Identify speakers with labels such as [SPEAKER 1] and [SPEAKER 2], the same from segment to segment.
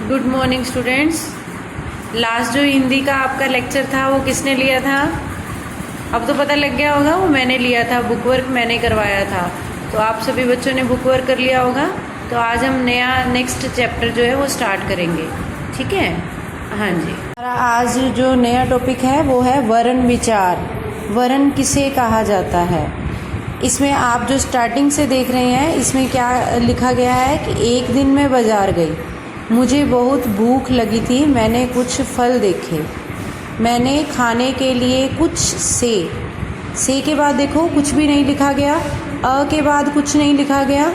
[SPEAKER 1] Good morning students. Last जो हिंदी का आपका लेक्चर था वो किसने लिया था? अब तो पता लग गया होगा, वो मैंने लिया था, बुक वर्क मैंने करवाया था। तो आप सभी बच्चों ने बुक वर्क कर लिया होगा। तो आज हम नया नेक्स्ट चैप्टर जो है वो स्टार्ट करेंगे, ठीक है? हाँ जी। हमारा आज जो नया टॉपिक है वो है वर्ण विचार। वर्ण किसे कहा जाता है? इसमें आप जो स्टार्टिंग से देख रहे हैं, इसमें क्या लिखा गया है कि एक दिन मैं बाज़ार गई, मुझे बहुत भूख लगी थी, मैंने कुछ फल देखे, मैंने खाने के लिए कुछ से के बाद देखो कुछ भी नहीं लिखा गया, अ के बाद कुछ नहीं लिखा गया,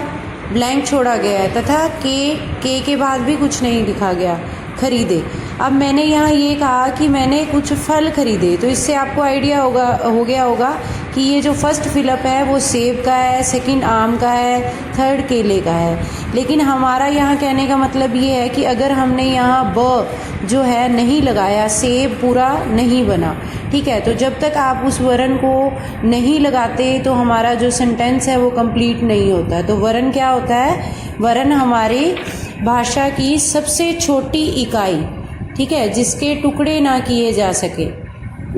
[SPEAKER 1] ब्लैंक छोड़ा गया है, तथा के बाद भी कुछ नहीं लिखा गया, खरीदे। अब मैंने यहाँ ये कहा कि मैंने कुछ फल खरीदे, तो इससे आपको आइडिया हो गया होगा कि ये जो फर्स्ट फिलअप है वो सेब का है, सेकंड आम का है, थर्ड केले का है। लेकिन हमारा यहाँ कहने का मतलब ये है कि अगर हमने यहाँ ब जो है नहीं लगाया, सेब पूरा नहीं बना, ठीक है? तो जब तक आप उस वर्ण को नहीं लगाते तो हमारा जो सेंटेंस है वो कंप्लीट नहीं होता। तो वर्ण क्या होता है? वर्ण हमारी भाषा की सबसे छोटी इकाई, ठीक है, जिसके टुकड़े ना किए जा सके,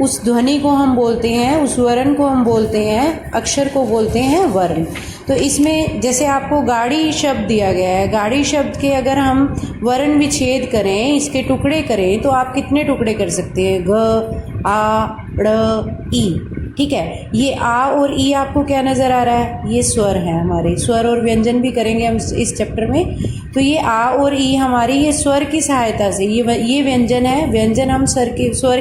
[SPEAKER 1] उस ध्वनि को हम बोलते हैं, उस वर्ण को हम बोलते हैं, अक्षर को बोलते हैं वर्ण। तो इसमें जैसे आपको गाड़ी शब्द दिया गया है, गाड़ी शब्द के अगर हम वर्ण विच्छेद करें, इसके टुकड़े करें, तो आप कितने टुकड़े कर सकते हैं? ग, आ, ड़, ई, ठीक है? ये आ और ई आपको क्या नज़र आ रहा है? ये स्वर है हमारे। स्वर और व्यंजन भी करेंगे हम इस चैप्टर में। तो ये आ और ई हमारी ये स्वर की सहायता से, ये व्यंजन है। व्यंजन हम स्वर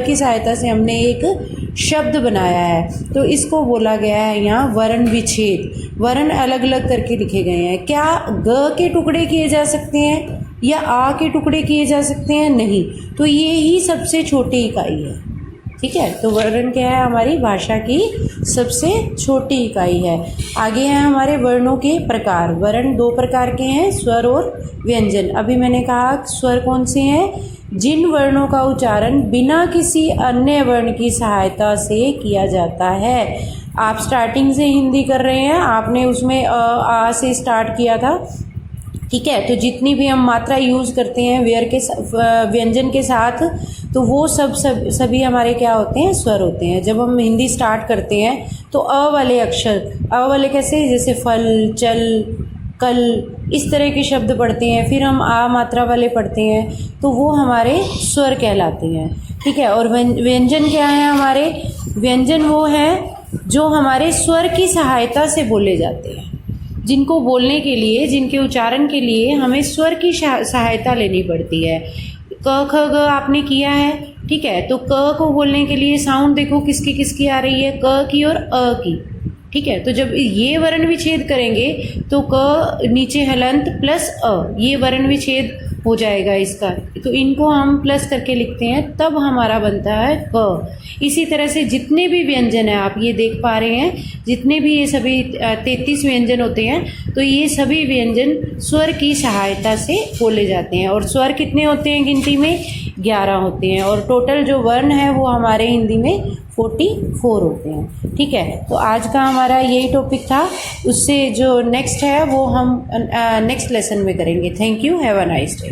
[SPEAKER 1] की सहायता से हमने एक शब्द बनाया है, तो इसको बोला गया है यहाँ वर्ण विच्छेद। वर्ण अलग अलग करके लिखे गए हैं। क्या ग के टुकड़े किए जा सकते हैं या आ के टुकड़े किए जा सकते हैं? नहीं। तो ये ही सबसे छोटी इकाई है, ठीक है? तो वर्ण क्या है? हमारी भाषा की सबसे छोटी इकाई है। आगे हैं हमारे वर्णों के प्रकार। वर्ण दो प्रकार के हैं, स्वर और व्यंजन। अभी मैंने कहा स्वर कौन से हैं? जिन वर्णों का उच्चारण बिना किसी अन्य वर्ण की सहायता से किया जाता है। आप स्टार्टिंग से हिंदी कर रहे हैं, आपने उसमें आ से स्टार्ट किया था, ठीक है? तो जितनी भी हम मात्रा यूज़ करते हैं व्यंजन के साथ, तो वो सभी हमारे क्या होते हैं? स्वर होते हैं। जब हम हिंदी स्टार्ट करते हैं तो अ वाले अक्षर, अ वाले कैसे? जैसे फल, चल, कल, इस तरह के शब्द पढ़ते हैं। फिर हम आ मात्रा वाले पढ़ते हैं, तो वो हमारे स्वर कहलाते हैं, ठीक है? और व्यंजन क्या है हमारे? व्यंजन वो हैं जो हमारे स्वर की सहायता से बोले जाते हैं, जिनको बोलने के लिए, जिनके उच्चारण के लिए हमें स्वर की सहायता लेनी पड़ती है। क ख ग आपने किया है, ठीक है? तो क को बोलने के लिए साउंड देखो किसकी किसकी आ रही है? क की और अ की, ठीक है? तो जब ये वर्ण विच्छेद करेंगे तो क नीचे हलंत प्लस अ, ये वर्ण विच्छेद हो जाएगा इसका। तो इनको हम प्लस करके लिखते हैं, तब हमारा बनता है क। इसी तरह से जितने भी व्यंजन हैं, आप ये देख पा रहे हैं, जितने भी ये सभी 33 व्यंजन होते हैं, तो ये सभी व्यंजन स्वर की सहायता से बोले जाते हैं। और स्वर कितने होते हैं? गिनती में 11 होते हैं। और टोटल जो वर्ण है वो हमारे हिंदी में 44 होते हैं, ठीक है? तो आज का हमारा यही टॉपिक था। उससे जो नेक्स्ट है वो हम नेक्स्ट लेसन में करेंगे। Thank you, have a nice day.